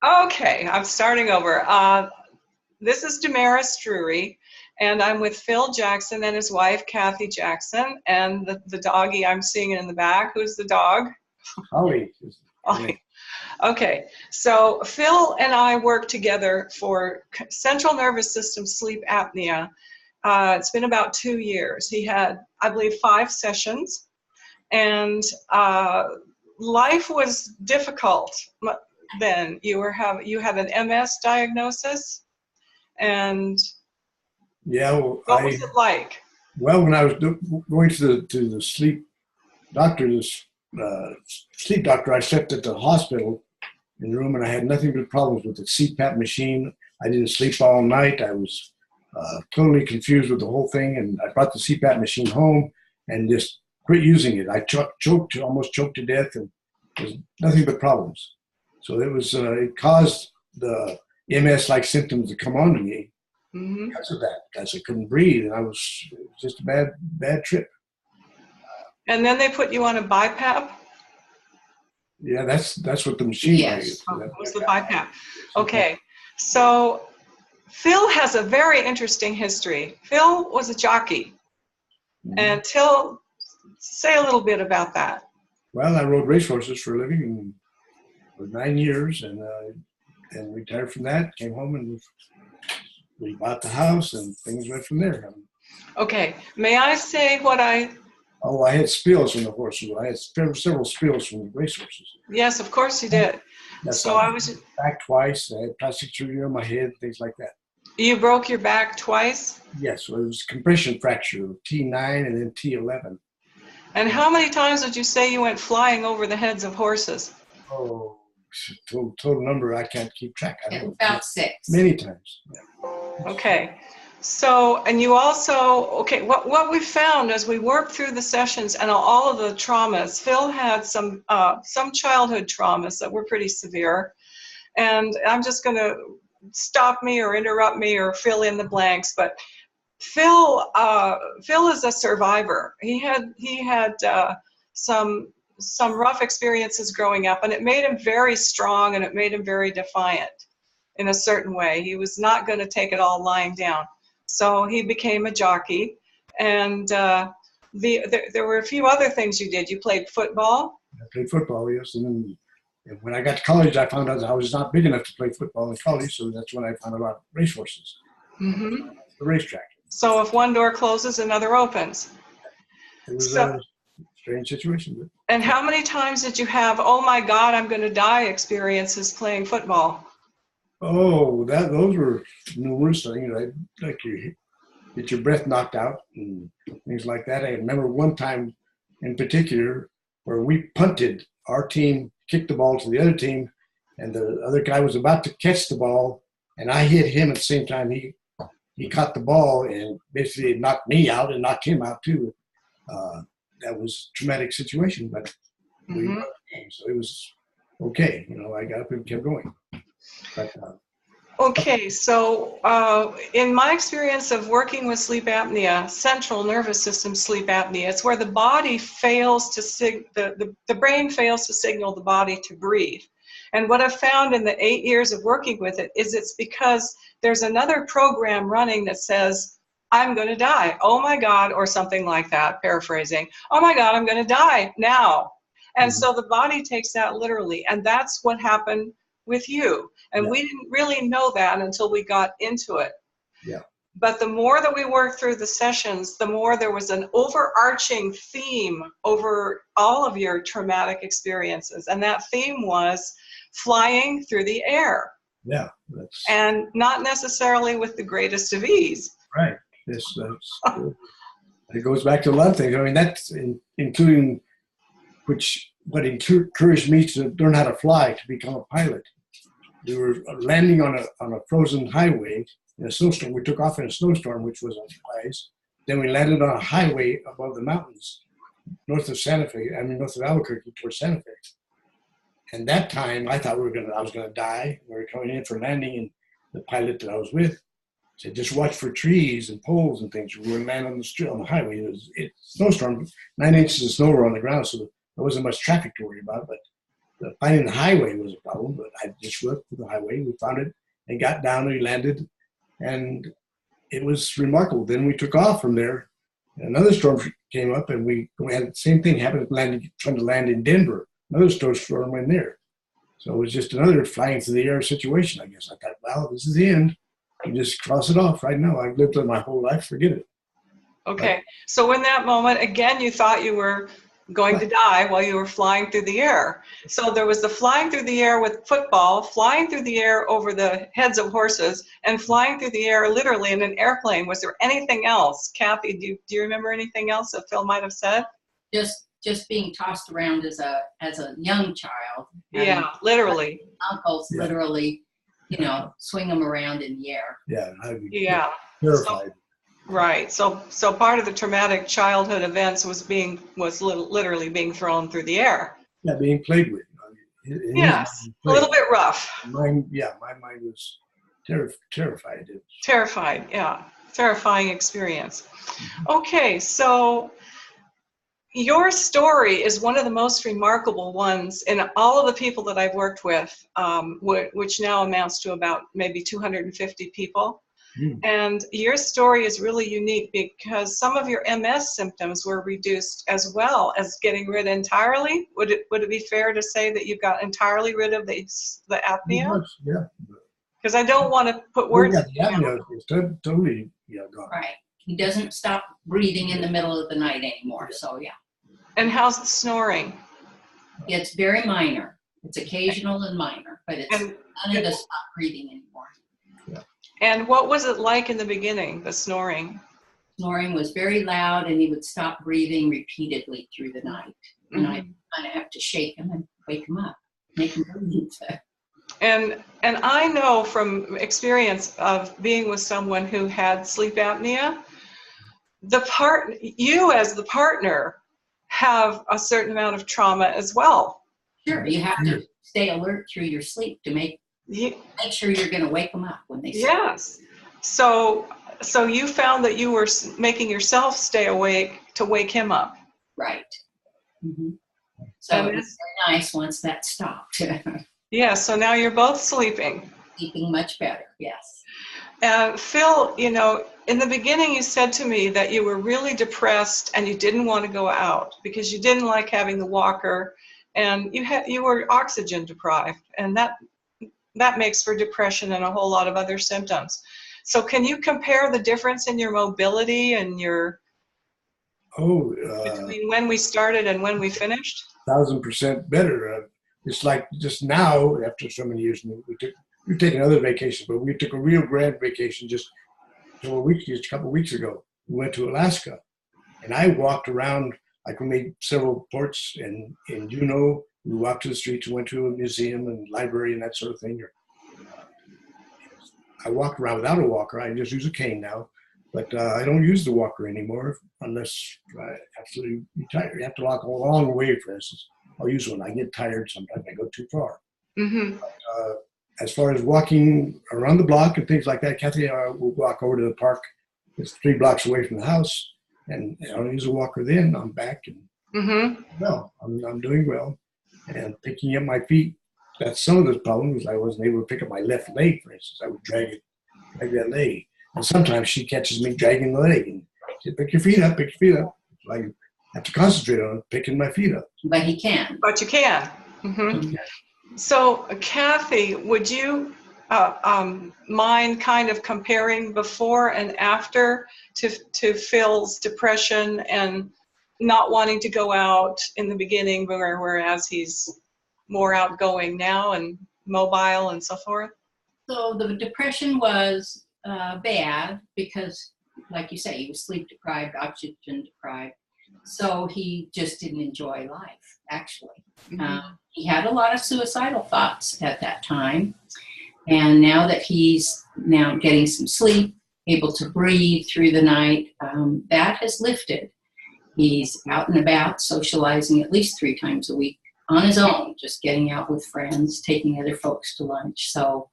Okay, I'm starting over. This is Damaris Drury, and I'm with Phil Jackson and his wife, Kathy Jackson, and the doggy I'm seeing in the back. Who's the dog? Holly. Ollie. Okay, so Phil and I work together for central nervous system sleep apnea. It's been about 2 years. He had, I believe, 5 sessions, and life was difficult then. You had an MS diagnosis, and Yeah, well, what was it like? when I was going to the sleep doctor, sleep doctor, I slept at the hospital in the room, and I had nothing but problems with the CPAP machine. I didn't sleep all night. I was totally confused with the whole thing, and I brought the CPAP machine home and just quit using it. I almost choked to death, and there was nothing but problems. So it caused the MS-like symptoms to come on to me because of that. Because I couldn't breathe, and it was just a bad trip. And then they put you on a BiPAP? Yeah, that's what the machine Yes. Was the BiPAP. Okay, so Phil has a very interesting history. Phil was a jockey. And say a little bit about that. Well, I rode racehorses for a living for 9 years, and retired from that. Came home and we bought the house, and things went from there. Okay, may I say what I? Oh, I had spills from the horses. I had several spills from the racehorses. Yes, of course you did. So I was back twice. I had plastic surgery on my head, things like that. You broke your back twice? Yes, well, it was compression fracture, T9 and then T11. And how many times would you say you went flying over the heads of horses? Oh, total number I can't keep track. I don't know. About 6. Many times. Yeah. Okay. So, and you also, okay, what we found as we worked through the sessions and all of the traumas, Phil had some childhood traumas that were pretty severe. And I'm just going to stop me or interrupt me or fill in the blanks, but Phil is a survivor. He had some rough experiences growing up, and it made him very strong, and it made him very defiant in a certain way. He was not going to take it all lying down. So he became a jockey, and there were a few other things you did. You played football. I played football, yes, and when I got to college, I found out I was not big enough to play football in college, so that's when I found out about racehorses, the racetrack. So if one door closes, another opens. It was a strange situation. And how many times did you have, oh my God, I'm going to die experiences playing football? Oh, those were numerous things. Like you get your breath knocked out and things like that. I remember one time in particular where we punted. Our team kicked the ball to the other team, and the other guy was about to catch the ball, and I hit him at the same time. He caught the ball and basically knocked me out and knocked him out too. That was a traumatic situation, but we won the game, so it was okay. I got up and kept going. But, okay, so in my experience of working with sleep apnea, central nervous system sleep apnea, it's where the body fails to the brain fails to signal the body to breathe. And what I've found in the 8 years of working with it is it's because there's another program running that says, I'm going to die. Oh my God, or something like that, paraphrasing. Oh my God, I'm going to die now. And so the body takes that literally. And that's what happened with you. And we didn't really know that until we got into it. Yeah. But the more that we worked through the sessions, the more there was an overarching theme over all of your traumatic experiences. And that theme was flying through the air. Yeah. And not necessarily with the greatest of ease. Right. It goes back to a lot of things. I mean, that's including what encouraged me to learn how to fly, to become a pilot. We were landing on a frozen highway in a snowstorm. We took off in a snowstorm, which was a surprise. Then we landed on a highway above the mountains, north of Albuquerque towards Santa Fe. And that time, I thought I was gonna die. We were coming in for landing, and the pilot that I was with said, "Just watch for trees and poles and things. We're gonna land on the highway." It was snowstorm, 9 inches of snow were on the ground, so there wasn't much traffic to worry about. But finding the highway was a problem, but I just looked for the highway. We found it and got down. We landed, and it was remarkable. Then we took off from there. Another storm came up, and we had the same thing happen, trying to land in Denver. Another storm went there. So it was just another flying through the air situation, I guess. I thought, well, this is the end. You just cross it off right now. I've lived it my whole life, forget it. Okay. So in that moment, again, you thought you were going to die while you were flying through the air. So there was the flying through the air with football, flying through the air over the heads of horses, and flying through the air literally in an airplane. Was there anything else? Kathy, do you remember anything else that Phil might have said? Just being tossed around as a young child. Yeah, literally. Uncles literally, swing them around in the air. Yeah. I'd be Yeah. terrified. Right. So part of the traumatic childhood events was literally being thrown through the air. Yeah, being played with. Yes, a little bit rough. My mind was terrified. Terrified, yeah. Terrifying experience. Okay, so your story is one of the most remarkable ones in all of the people that I've worked with, which now amounts to about maybe 250 people. And your story is really unique because some of your MS symptoms were reduced as well as getting rid entirely. Would it be fair to say that you got entirely rid of the apnea? Yeah. Because I don't want to put words in your mouth. It's totally gone. Right. He doesn't stop breathing in the middle of the night anymore. So yeah. And how's the snoring? It's very minor. It's occasional and minor, but it's none of the stop breathing anymore. Yeah. And what was it like in the beginning, the snoring? Snoring was very loud, and he would stop breathing repeatedly through the night. And I kind of have to shake him and wake him up, make him breathe. And I know from experience of being with someone who had sleep apnea, you as the partner have a certain amount of trauma as well. Sure, you have to stay alert through your sleep to make sure you're going to wake them up when they sleep. Yes. So you found that you were making yourself stay awake to wake him up. Right. Mm-hmm. So it was very nice once that stopped. Yeah, so now you're both sleeping. Sleeping much better, yes. Phil, in the beginning you said to me that you were really depressed and you didn't want to go out because you didn't like having the walker, and you were oxygen deprived, and that makes for depression and a whole lot of other symptoms. So can you compare the difference in your mobility and between when we started and when we finished? 1,000% better. It's like just now, after so many years, we've taken other vacations, but we took a real grand vacation just a couple of weeks ago. We went to Alaska, and I walked around, like we made several ports in Juneau. We walked to the streets, went to a museum and library and that sort of thing. I walked around without a walker. I just use a cane now, but I don't use the walker anymore unless I absolutely tired. You have to walk a long way, for instance. I'll use one. I get tired sometimes. I go too far. Mm-hmm. But, as far as walking around the block and things like that, Kathy and I will walk over to the park. It's 3 blocks away from the house, and I don't use a walker then. I'm back, and well, I'm doing well. And picking up my feet, that's some of the problems. I wasn't able to pick up my left leg, for instance. I would drag that leg. And sometimes she catches me dragging the leg and she said, pick your feet up. So I have to concentrate on picking my feet up. But he can. But you can. Mm-hmm. So, Kathy, would you mind kind of comparing before and after to Phil's depression and not wanting to go out in the beginning, whereas he's more outgoing now and mobile and so forth? So the depression was bad because, like you say, he was sleep deprived, oxygen deprived. So he just didn't enjoy life, actually. Mm-hmm. He had a lot of suicidal thoughts at that time. And now that he's now getting some sleep, able to breathe through the night, that has lifted. He's out and about, socializing at least 3 times a week on his own, just getting out with friends, taking other folks to lunch. So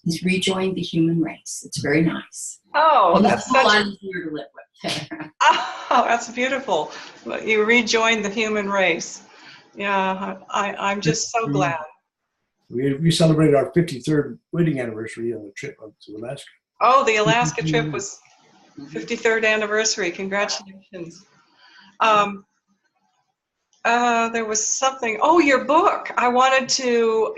he's rejoined the human race. It's very nice. Oh, that's a lot easier to live with. Oh, that's beautiful. You rejoined the human race. Yeah, I'm just so glad. We celebrated our 53rd wedding anniversary on the trip up to Alaska. Oh, the Alaska trip was 53rd anniversary. Congratulations. There was something. Oh, your book. I wanted you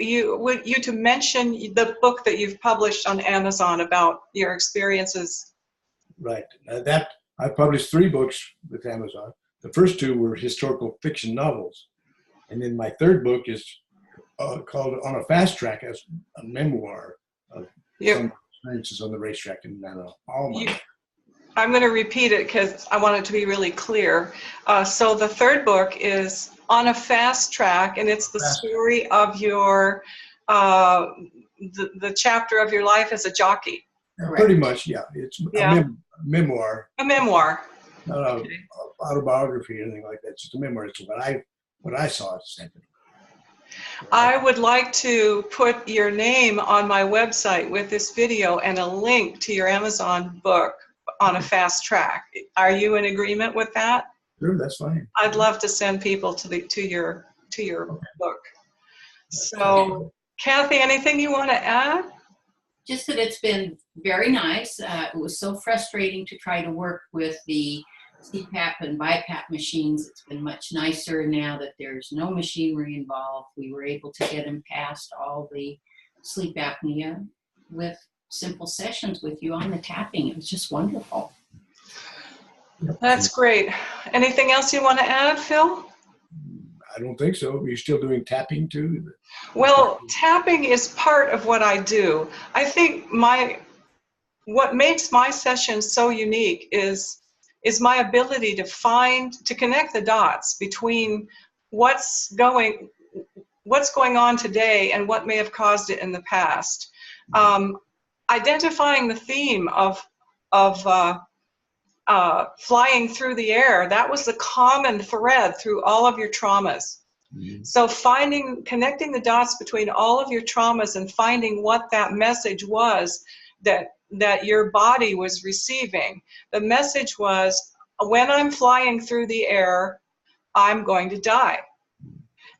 to mention the book that you've published on Amazon about your experiences. Right. That I published 3 books with Amazon. The first 2 were historical fiction novels, and then my 3rd book is called On a Fast Track, as a memoir of some experiences on the racetrack in Alma. I'm going to repeat it because I want it to be really clear. So the 3rd book is On a Fast Track, and it's the story of your the chapter of your life as a jockey. Pretty much, yeah. It's a memoir. A memoir. Not an autobiography or anything like that. It's just a memoir. It's what I saw. I would like to put your name on my website with this video and a link to your Amazon book, On a Fast Track. Are you in agreement with that? Sure, that's fine. I'd love to send people to your book. So, Kathy, anything you want to add? Just that it's been very nice. It was so frustrating to try to work with the CPAP and BiPAP machines. It's been much nicer now that there's no machinery involved. We were able to get him past all the sleep apnea with simple sessions with you on the tapping. It was just wonderful. That's great. Anything else you want to add, Phil? I don't think so. Are you still doing tapping too? Well, tapping is part of what I do. I think what makes my sessions so unique is my ability to connect the dots between what's going on today and what may have caused it in the past. Identifying the theme of flying through the air, that was the common thread through all of your traumas. Mm-hmm. So connecting the dots between all of your traumas and finding what that message was that your body was receiving. The message was, when I'm flying through the air, I'm going to die.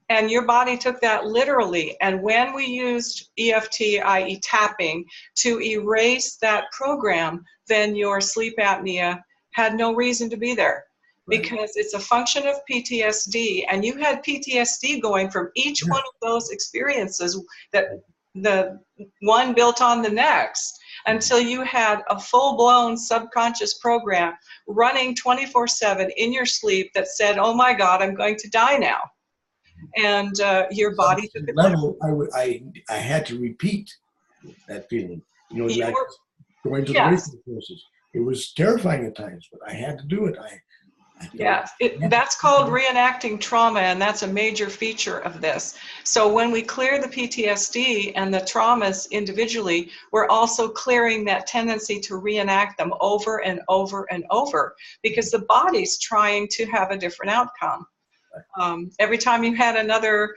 And your body took that literally. And when we used EFT, i.e. tapping, to erase that program, then your sleep apnea had no reason to be there. Right. Because it's a function of PTSD. And you had PTSD going from each one of those experiences, that the one built on the next, until you had a full-blown subconscious program running 24/7 in your sleep that said, oh my God, I'm going to die now. And your body took it. Level, I had to repeat that feeling. Like going to the racing courses. It was terrifying at times, but I had to do it. That's called reenacting trauma, and that's a major feature of this. So when we clear the PTSD and the traumas individually, we're also clearing that tendency to reenact them over and over and over, because the body's trying to have a different outcome. Every time you had another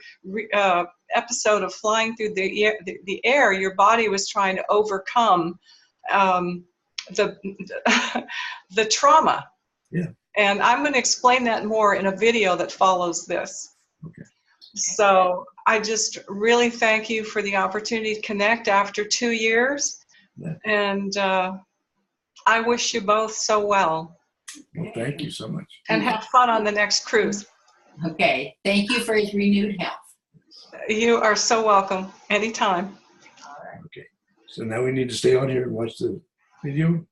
episode of flying through the air, your body was trying to overcome the trauma. Yeah. And I'm going to explain that more in a video that follows this. Okay. So I just really thank you for the opportunity to connect after 2 years. Yeah. And I wish you both so well. Well, thank you so much. And have fun on the next cruise. Okay. Thank you for his renewed health. You are so welcome. Anytime. All right. Okay. So now we need to stay on here and watch the video?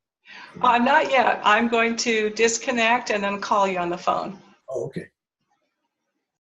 Not yet. I'm going to disconnect and then call you on the phone. Oh, okay.